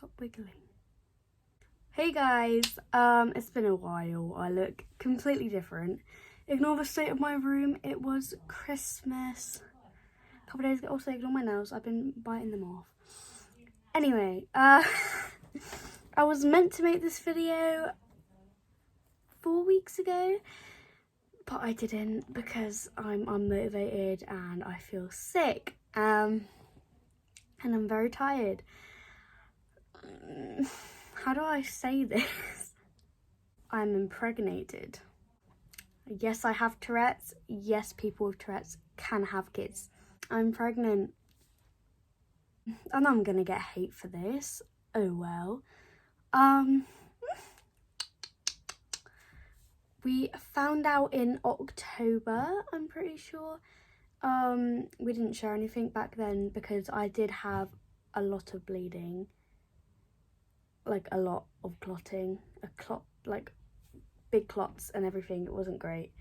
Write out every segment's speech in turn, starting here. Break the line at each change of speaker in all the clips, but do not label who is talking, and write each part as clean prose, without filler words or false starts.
Stop wiggling. Hey guys, it's been a while. I look completely different. Ignore the state of my room. It was Christmas a couple of days ago. Also ignore my nails. I've been biting them off. Anyway, I was meant to make this video 4 weeks ago, but I didn't because I'm unmotivated and I feel sick. And I'm very tired. How do I say this? I'm impregnated. Yes, I have Tourette's. Yes, people with Tourette's can have kids. I'm pregnant. I know I'm gonna get hate for this. Oh well. We found out in October, I'm pretty sure. We didn't share anything back then because I did have a lot of bleeding. Like a lot of clotting. Like big clots and everything. It wasn't great.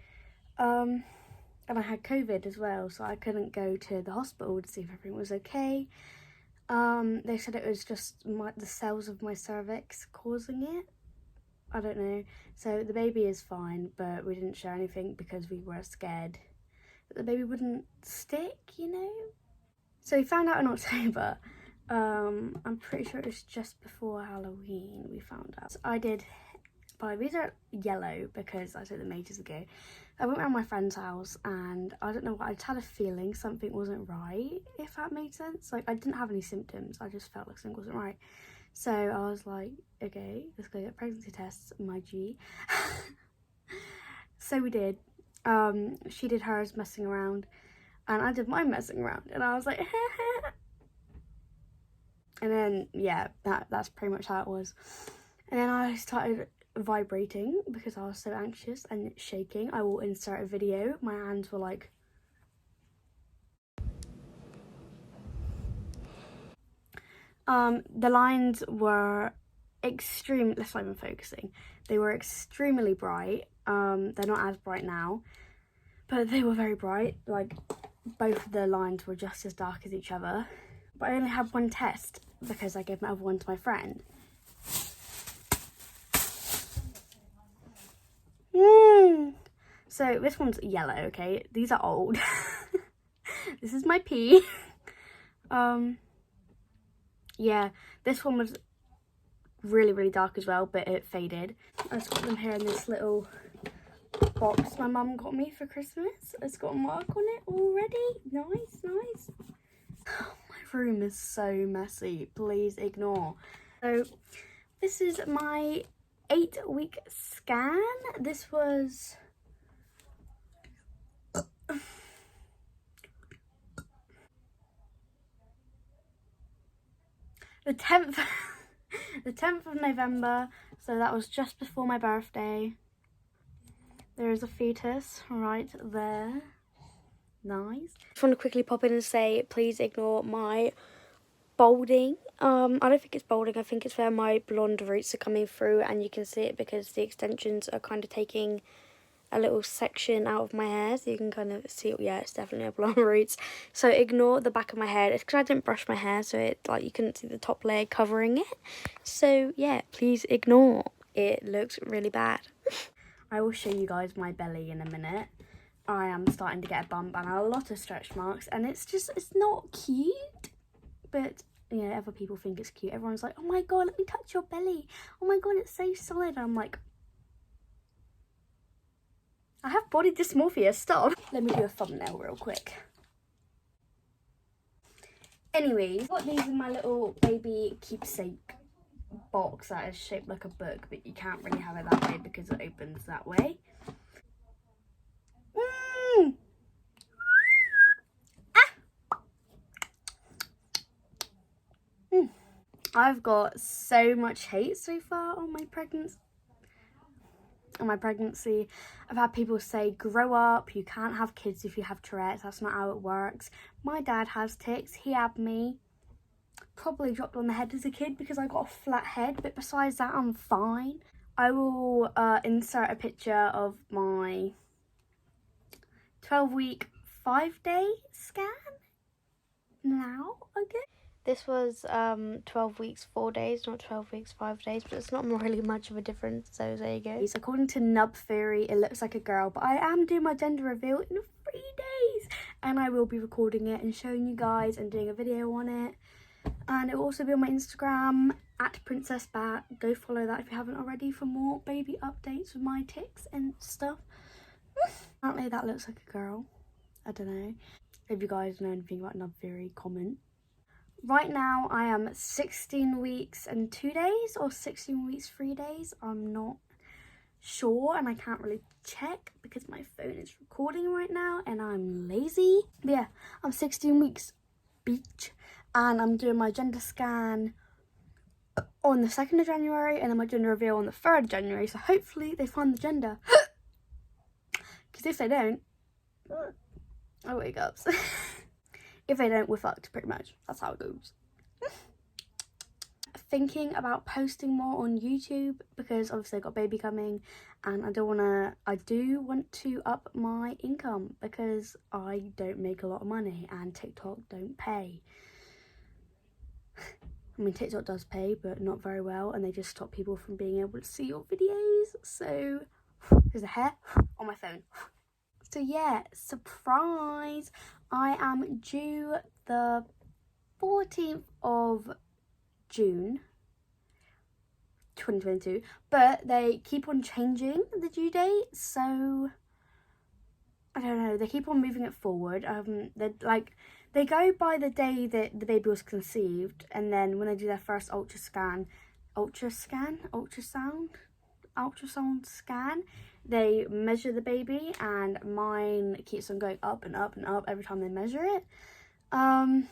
And I had COVID as well, so I couldn't go to the hospital to see if everything was okay. They said it was just the cells of my cervix causing it. I don't know. So the baby is fine, but we didn't share anything because we were scared that the baby wouldn't stick, you know? So we found out in October. I'm pretty sure it was just before Halloween we found out. So I did, but these are yellow because I took them ages ago. I went around my friend's house and I don't know what, I just had a feeling something wasn't right, if that made sense. Like I didn't have any symptoms, I just felt like something wasn't right. So I was like, okay, let's go get pregnancy tests, my G. So we did. She did hers messing around and I did mine messing around and I was like, and then yeah, that's pretty much how it was. And then I started vibrating because I was so anxious and shaking. I will insert a video. My hands were like, the lines were extreme. That's not even focusing. They were extremely bright. They're not as bright now, but they were very bright. Like both of the lines were just as dark as each other. But I only had one test because I gave my other one to my friend. So this one's yellow, okay? These are old. This is my pee. Yeah, this one was really, really dark as well, but it faded. I just got them here in this little box my mum got me for Christmas. It's got a mark on it already. Nice, nice. My room is so messy. Please ignore. So this is my 8-week scan. This was the 10th of November, so that was just before my birthday. There is a fetus right there. Nice. Just want to quickly pop in and say, please ignore my balding. I don't think it's balding, I think it's where my blonde roots are coming through, and you can see it because the extensions are kind of taking a little section out of my hair, so you can kind of see it. Yeah, it's definitely a blonde roots. So ignore the back of my head. It's because I didn't brush my hair, so it like you couldn't see the top layer covering it. So yeah, please ignore. It looks really bad. I will show you guys my belly in a minute. I am starting to get a bump and a lot of stretch marks, and it's not cute, but you know, other people think it's cute. Everyone's like, oh my god, let me touch your belly. Oh my god, it's so solid. I'm like, I have body dysmorphia, stop. Let me do a thumbnail real quick. Anyways, got these in my little baby keepsake box that is shaped like a book, but you can't really have it that way because it opens that way. I've got so much hate so far on my pregnancy. I've had people say, grow up, you can't have kids if you have Tourette's, that's not how it works. My dad has tics, he had me. Probably dropped on the head as a kid because I got a flat head, but besides that I'm fine. I will insert a picture of my 12-week 5-day scan now, okay? this was 12 weeks 4 days, not 12 weeks 5 days, but it's not really much of a difference, so there you go. According to Nub Theory, it looks like a girl, but I am doing my gender reveal in 3 days, and I will be recording it and showing you guys and doing a video on it, and it will also be on my Instagram at princessbat. Go follow that if you haven't already for more baby updates with my tics and stuff. Apparently that looks like a girl. I don't know. If you guys know anything about Nub Theory, comment. Right now I am 16 weeks and 2 days or 16 weeks 3 days. I'm not sure and I can't really check because my phone is recording right now and I'm lazy. But yeah, I'm 16 weeks beach and I'm doing my gender scan on the 2nd of January and then my gender reveal on the 3rd of January. So hopefully they find the gender. Because if they don't, I wake up. If they don't, we're fucked, pretty much. That's how it goes. Thinking about posting more on YouTube because obviously I've got a baby coming and I do want to up my income because I don't make a lot of money and TikTok don't pay. I mean, TikTok does pay, but not very well, and they just stop people from being able to see your videos. So there's a hair on my phone. So yeah, surprise! I am due the 14th of June 2022, but they keep on changing the due date, so I don't know, they keep on moving it forward. They go by the day that the baby was conceived, and then when they do their first ultrasound scan, they measure the baby, and mine keeps on going up and up and up every time they measure it. I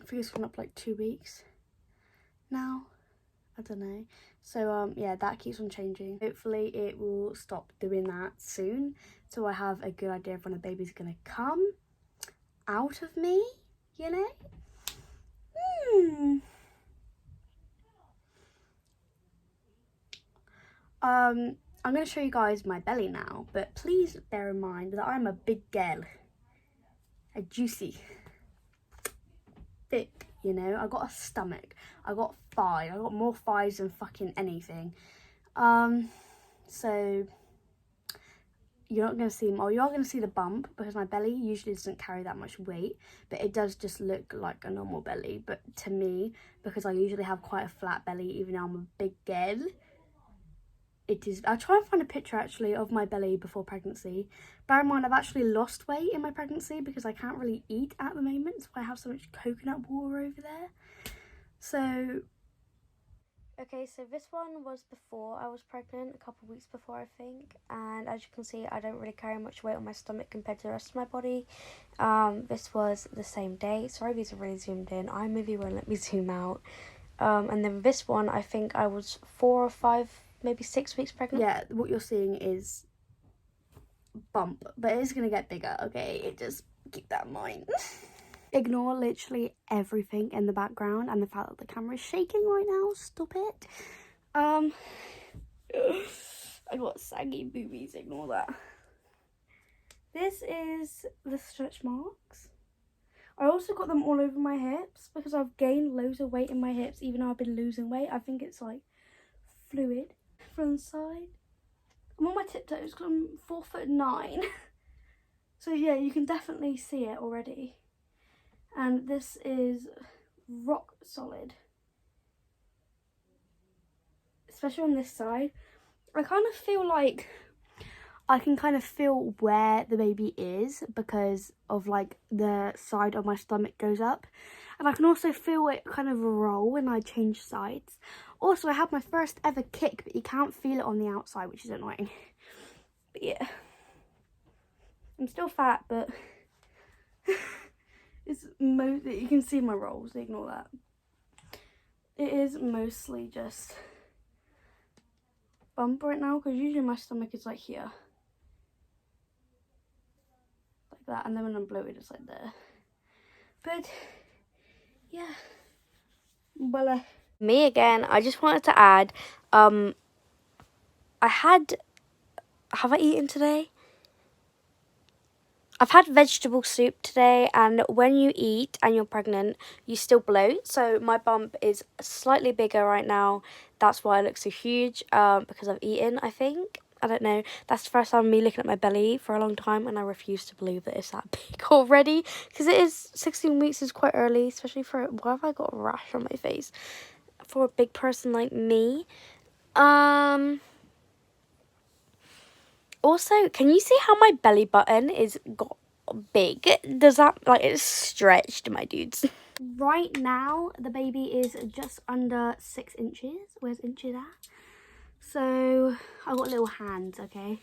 think it's gone up like 2 weeks now. I don't know. So yeah, that keeps on changing. Hopefully it will stop doing that soon, so I have a good idea of when the baby's gonna come out of me, you know. I'm going to show you guys my belly now, but please bear in mind that I'm a big girl. A juicy, thick, you know. I got a stomach. I got thighs. I got more thighs than fucking anything. So you're not going to see, you are going to see the bump because my belly usually doesn't carry that much weight, but it does just look like a normal belly. But to me, because I usually have quite a flat belly, even though I'm a big girl, it is. I'll try and find a picture actually of my belly before pregnancy. Bear in mind, I've actually lost weight in my pregnancy because I can't really eat at the moment, so I have so much coconut water over there. So okay, so this one was before I was pregnant, a couple of weeks before I think, and as you can see I don't really carry much weight on my stomach compared to the rest of my body. This was the same day. Sorry, these are really zoomed in. iMovie won't let me zoom out. And then this one, I think I was 4 or 5, maybe 6 weeks pregnant. Yeah, what you're seeing is bump, but it is going to get bigger, okay? Just keep that in mind. Ignore literally everything in the background and the fact that the camera is shaking right now. Stop it. I got saggy boobies, ignore that. This is the stretch marks. I also got them all over my hips because I've gained loads of weight in my hips even though I've been losing weight. I think it's like fluid from the side. I'm on my tiptoes because I'm 4'9". So yeah, you can definitely see it already. And this is rock solid. Especially on this side. I kind of feel like I can kind of feel where the baby is because of like the side of my stomach goes up. And I can also feel it kind of roll when I change sides. Also, I had my first ever kick, but you can't feel it on the outside, which is annoying. But yeah. I'm still fat, but you can see my rolls, ignore that. It is mostly just bump right now, because usually my stomach is like here. Like that, and then when I'm bloated, it's like there. But yeah. Well, me again, I just wanted to add, have I eaten today? I've had vegetable soup today, and when you eat and you're pregnant, you still bloat. So my bump is slightly bigger right now. That's why it looks so huge, because I've eaten, I think. I don't know. That's the first time me looking at my belly for a long time, and I refuse to believe that it's that big already. Because it is, 16 weeks is quite early, especially for, why have I got a rash on my face? For a big person like me. Also, can you see how my belly button is got big? Does that, like, it's stretched, my dudes? Right now, the baby is just under 6 inches. Where's inches at? So, I've got little hands, okay?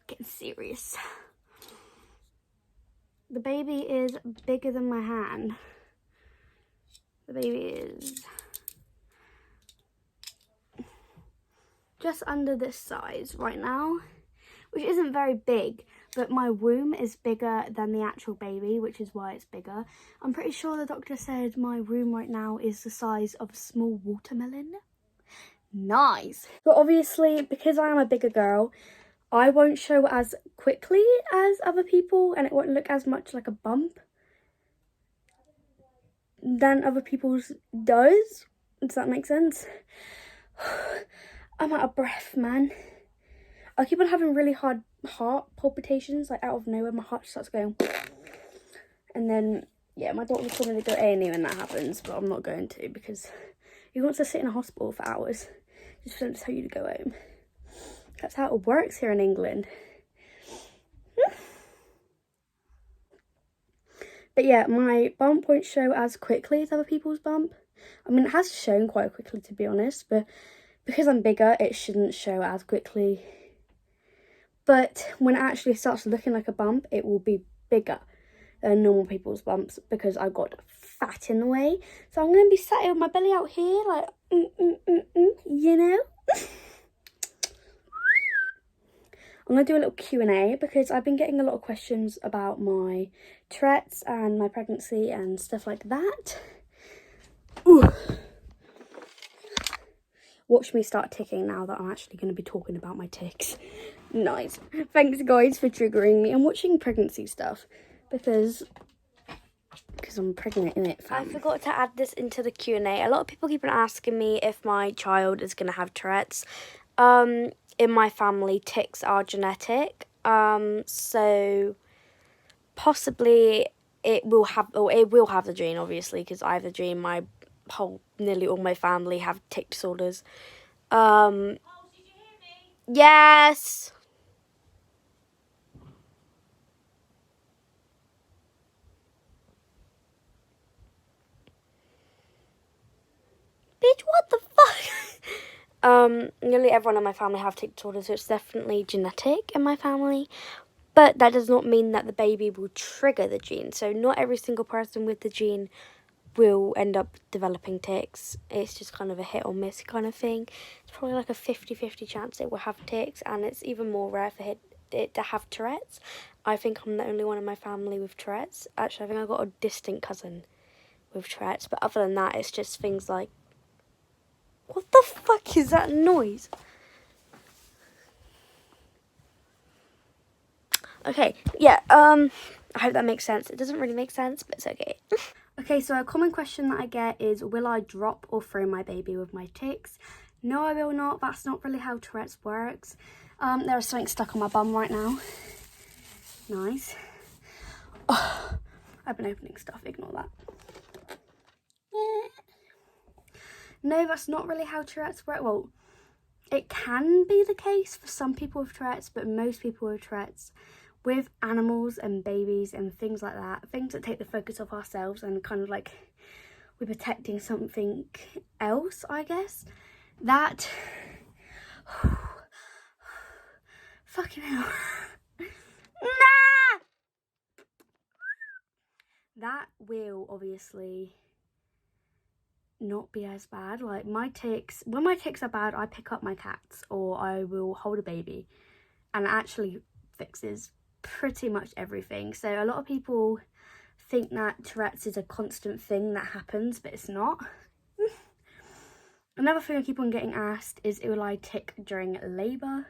Getting serious. The baby is bigger than my hand. The baby is just under this size right now, which isn't very big, but my womb is bigger than the actual baby, which is why it's bigger. I'm pretty sure the doctor said my womb right now is the size of a small watermelon. Nice. But obviously, because I am a bigger girl, I won't show as quickly as other people, and it won't look as much like a bump than other people's does. Does that make sense? I'm out of breath, man. I keep on having really hard heart palpitations, like out of nowhere. My heart starts going. And then, yeah, my doctor told me to go A&E when that happens, but I'm not going to because he wants to sit in a hospital for hours just for them to tell you to go home. That's how it works here in England. But yeah, my bump won't show as quickly as other people's bump. I mean, it has shown quite quickly, to be honest, but because I'm bigger, it shouldn't show as quickly. But when it actually starts looking like a bump, it will be bigger than normal people's bumps because I got fat in the way. So I'm going to be sat here with my belly out here, like, you know? I'm going to do a little Q&A because I've been getting a lot of questions about my Tourette's and my pregnancy and stuff like that. Ooh. Watch me start ticking now that I'm actually going to be talking about my ticks. Nice. Thanks, guys, for triggering me. I'm watching pregnancy stuff because I'm pregnant, innit, fam? I forgot to add this into the Q&A. A lot of people keep on asking me if my child is going to have Tourette's. In my family, tics are genetic. So possibly it will have the gene, obviously, because I have the gene. Nearly all my family have tic disorders. Oh, did you hear me? Yes. Bitch, what the fuck? Nearly everyone in my family have tic disorders, so it's definitely genetic in my family. But that does not mean that the baby will trigger the gene. So not every single person with the gene will end up developing tics. It's just kind of a hit or miss kind of thing. It's probably like a 50-50 chance it will have tics, and it's even more rare for it to have Tourette's. I think I'm the only one in my family with Tourette's. Actually, I think I've got a distant cousin with Tourette's, but other than that, it's just things like... What the fuck is that noise? Okay, yeah, I hope that makes sense. It doesn't really make sense, but it's okay. Okay, so a common question that I get is, will I drop or throw my baby with my tics? No, I will not. That's not really how Tourette's works. There's something stuck on my bum right now. Nice. Oh, I've been opening stuff, ignore that. No, that's not really how Tourette's work. Well, it can be the case for some people with Tourette's, but most people with Tourette's, with animals and babies and things like that, things that take the focus off ourselves and kind of like we're protecting something else, I guess, that... Fucking hell. Nah! That will obviously not be as bad. Like my tics, when my tics are bad, I pick up my cats or I will hold a baby, and it actually fixes pretty much everything. So a lot of people think that Tourette's is a constant thing that happens, but it's not. Another thing I keep on getting asked is, will I tic during labour?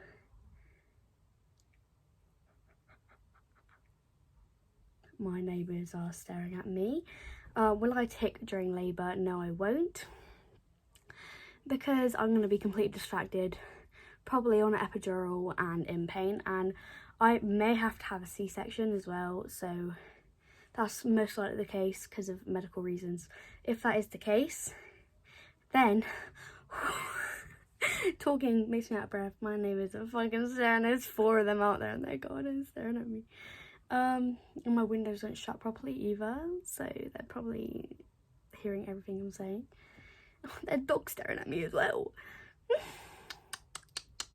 My neighbours are staring at me. Will I tick during labour? No, I won't. Because I'm going to be completely distracted, probably on an epidural and in pain, and I may have to have a C-section as well, so that's most likely the case because of medical reasons. If that is the case, then talking makes me out of breath. My neighbours are fucking staring. There's 4 of them out there and they're going staring at me. And my windows don't shut properly either, so they're probably hearing everything I'm saying. Their dog's staring at me as well.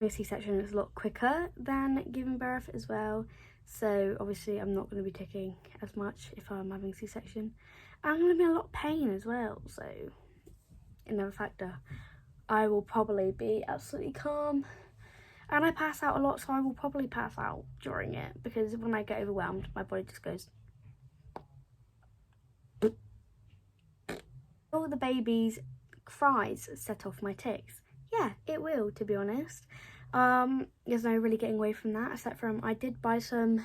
A C-section is a lot quicker than giving birth as well, so obviously I'm not going to be ticking as much if I'm having C-section. I'm going to be in a lot of pain as well, so another factor. I will probably be absolutely calm, and I pass out a lot, so I will probably pass out during it, because when I get overwhelmed my body just goes. All the baby's cries set off my tics. Yeah, it will, to be honest. There's no really getting away from that, except from I did buy some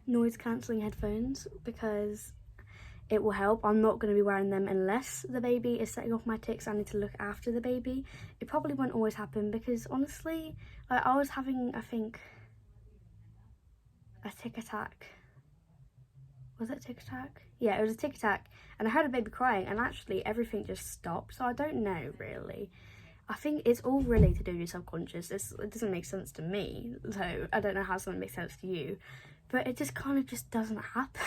noise cancelling headphones because it will help. I'm not going to be wearing them unless the baby is setting off my tics. I need to look after the baby. It probably won't always happen because honestly, I was having, I think, a tic attack. Was it a tic attack? Yeah, it was a tic attack, and I heard a baby crying, and actually everything just stopped. So I don't know really. I think it's all really to do with your subconscious. It doesn't make sense to me, so I don't know how something makes sense to you, but it just kind of just doesn't happen.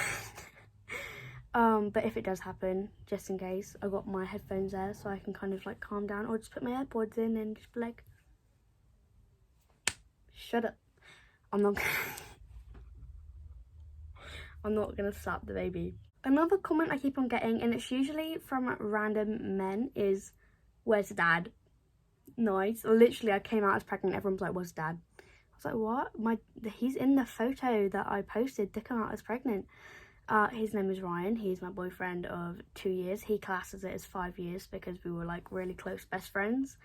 But if it does happen, just in case, I got my headphones there so I can kind of like calm down, or just put my AirPods in and just be like, shut up. I'm not gonna slap the baby. Another comment I keep on getting, and it's usually from random men, is, where's dad? Nice. Literally, I came out as pregnant, everyone's like, where's dad? I was like, what? He's in the photo that I posted to come out as pregnant. His name is Ryan. He's my boyfriend of 2 years. He classes it as 5 years because we were like really close best friends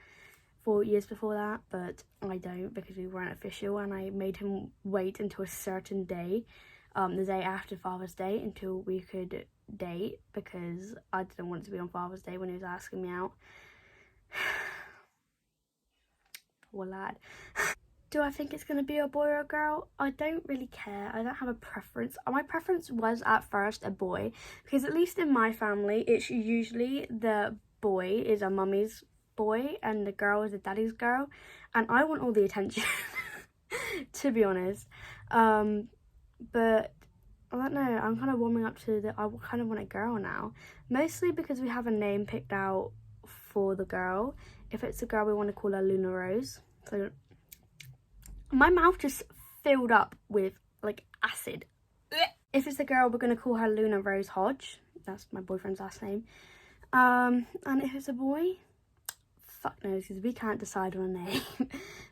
4 years before that, but I don't because we weren't official, and I made him wait until a certain day, the day after Father's Day, until we could date because I didn't want it to be on Father's Day when he was asking me out. Poor lad. Do I think it's going to be a boy or a girl? I don't really care. I don't have a preference. My preference was at first a boy, because at least in my family, it's usually the boy is a mummy's boy and the girl is a daddy's girl, and I want all the attention, to be honest. But I don't know, I'm kind of warming up to I kind of want a girl now, mostly because we have a name picked out for the girl. If it's a girl, we want to call her Luna Rose. So my mouth just filled up with like acid. If it's a girl, we're going to call her Luna Rose Hodge. That's my boyfriend's last name. And if it's a boy, fuck knows, because we can't decide on a name.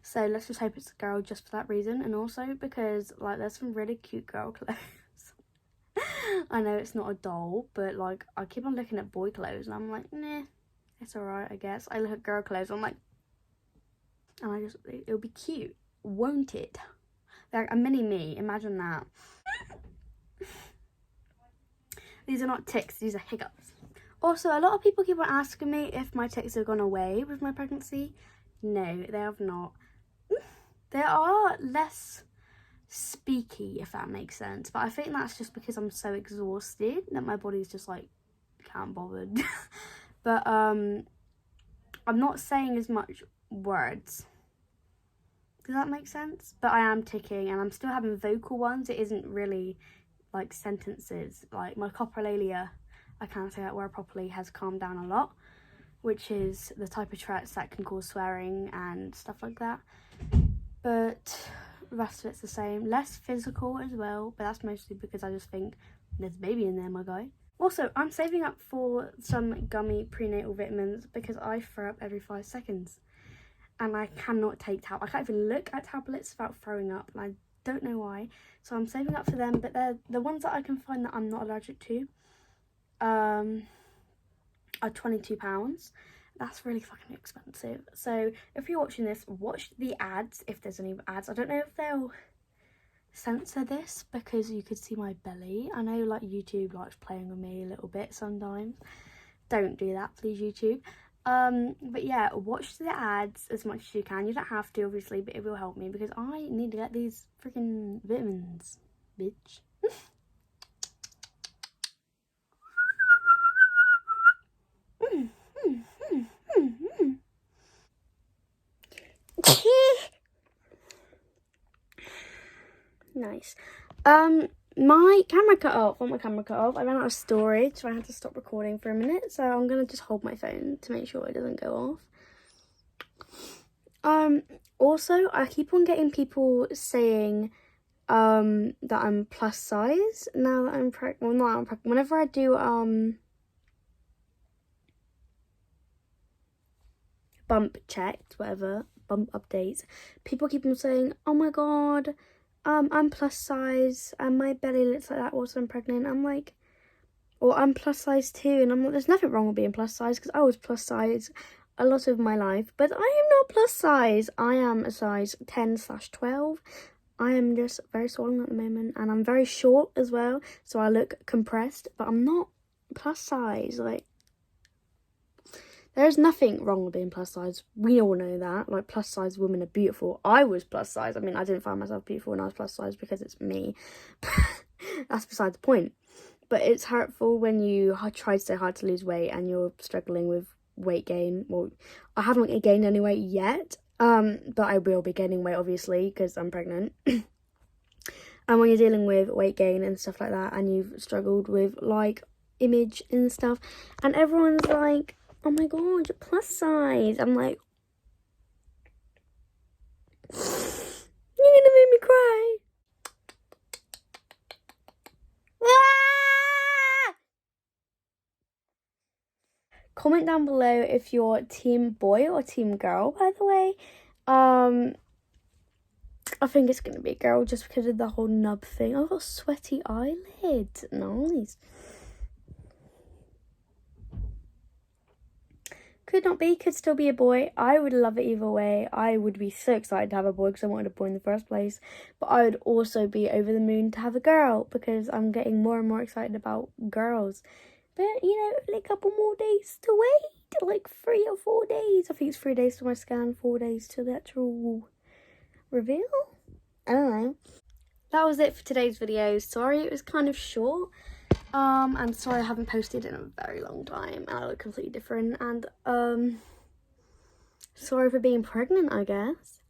So let's just hope it's a girl just for that reason, and also because like there's some really cute girl clothes. I know it's not a doll, but like I keep on looking at boy clothes and I'm like, nah, it's alright, I guess. I look at girl clothes, I'm like, and it'll be cute, won't it? Like a mini me, imagine that. These are not tics, these are hiccups. Also, a lot of people keep on asking me if my tics have gone away with my pregnancy. No, they have not. They are less speaky, if that makes sense, but I think that's just because I'm so exhausted that my body's just like, can't bother. But I'm not saying as much words. Does that make sense? But I am ticking, and I'm still having vocal ones. It isn't really like sentences. Like my coprolalia, I can't say that word properly, has calmed down a lot, which is the type of Tourette's that can cause swearing and stuff like that. But the rest of it's the same. Less physical as well, but that's mostly because I just think there's a baby in there, my guy. Also, I'm saving up for some gummy prenatal vitamins because I throw up every 5 seconds. And I cannot take I can't even look at tablets without throwing up, and I don't know why. So I'm saving up for them, but they're the ones that I can find that I'm not allergic to. Are £22. That's really fucking expensive. So if you're watching this, watch the ads if there's any ads. I don't know if they'll censor this because you could see my belly. I know like YouTube likes playing with me a little bit sometimes. Don't do that, please, YouTube. But yeah, watch the ads as much as you can. You don't have to, obviously, but it will help me because I need to get these freaking vitamins, bitch. Nice. My camera cut off. My camera cut off. I ran out of storage, so I had to stop recording for a minute. So I'm gonna just hold my phone to make sure it doesn't go off. Also, I keep on getting people saying that I'm plus size now that I'm pregnant. Well, not I'm pregnant. Whenever I do bump checks, whatever, bump updates, people keep on saying, oh my god, I'm plus size and my belly looks like that whilst I'm pregnant. I'm like, or I'm plus size too, and I'm like, there's nothing wrong with being plus size because I was plus size a lot of my life, but I am not plus size. I am a size 10/12. I am just very swollen at the moment, and I'm very short as well, so I look compressed, but I'm not plus size. Like, there's nothing wrong with being plus size. We all know that. Like, plus size women are beautiful. I was plus size. I mean, I didn't find myself beautiful when I was plus size because it's me. That's beside the point. But it's hurtful when you try so hard to lose weight and you're struggling with weight gain. Well, I haven't gained any weight yet. But I will be gaining weight, obviously, because I'm pregnant. And when you're dealing with weight gain and stuff like that, and you've struggled with, like, image and stuff, and everyone's like, oh my god, you're plus size. I'm like, you're gonna make me cry. Comment down below if you're team boy or team girl, by the way. I think it's going to be a girl just because of the whole nub thing. I've got a sweaty eyelid. Nice. Could not be, could still be a boy. I would love it either way. I would be so excited to have a boy because I wanted a boy in the first place. But I would also be over the moon to have a girl because I'm getting more and more excited about girls. But, you know, like a couple more days to wait. Like 3 or 4 days. I think it's 3 days to my scan, 4 days to the actual reveal. I don't know. That was it for today's video. Sorry it was kind of short. And sorry I haven't posted in a very long time and I look completely different, and sorry for being pregnant, I guess.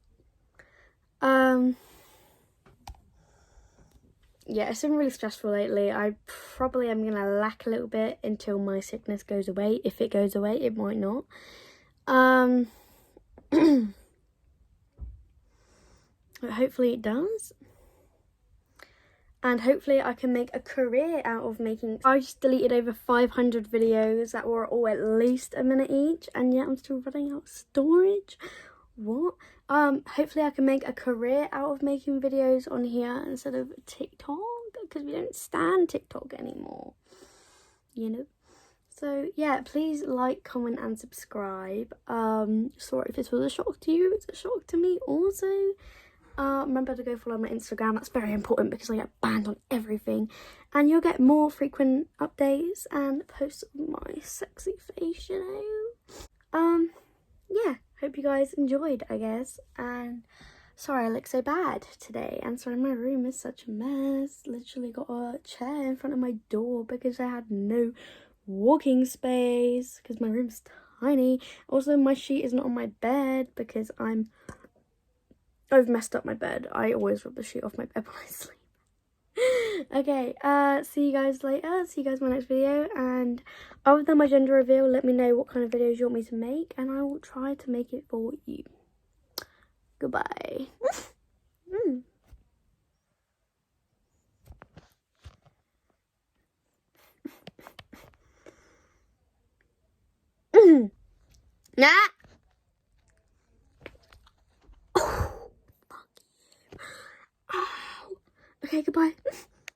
Yeah, it's been really stressful lately. I probably am gonna lack a little bit until my sickness goes away. If it goes away, it might not. But hopefully it does. And hopefully I can make a career out of making... I just deleted over 500 videos that were all at least a minute each, and yet I'm still running out of storage. What? Hopefully I can make a career out of making videos on here instead of TikTok, because we don't stand TikTok anymore, you know? So yeah, please like, comment and subscribe. Sorry if this was a shock to you. It's a shock to me also. Remember to go follow my Instagram. That's very important because I get banned on everything, and you'll get more frequent updates and posts of my sexy face, you know. Yeah, hope you guys enjoyed, I guess. And sorry I look so bad today, and sorry my room is such a mess. Literally got a chair in front of my door because I had no walking space because my room's tiny. Also, my sheet is not on my bed because I've messed up my bed. I always rub the sheet off my bed when I sleep. Okay, see you guys later. See you guys in my next video. And other than my gender reveal, let me know what kind of videos you want me to make, and I will try to make it for you. Goodbye. Nah. Oh, fuck you. Oh. Okay, goodbye.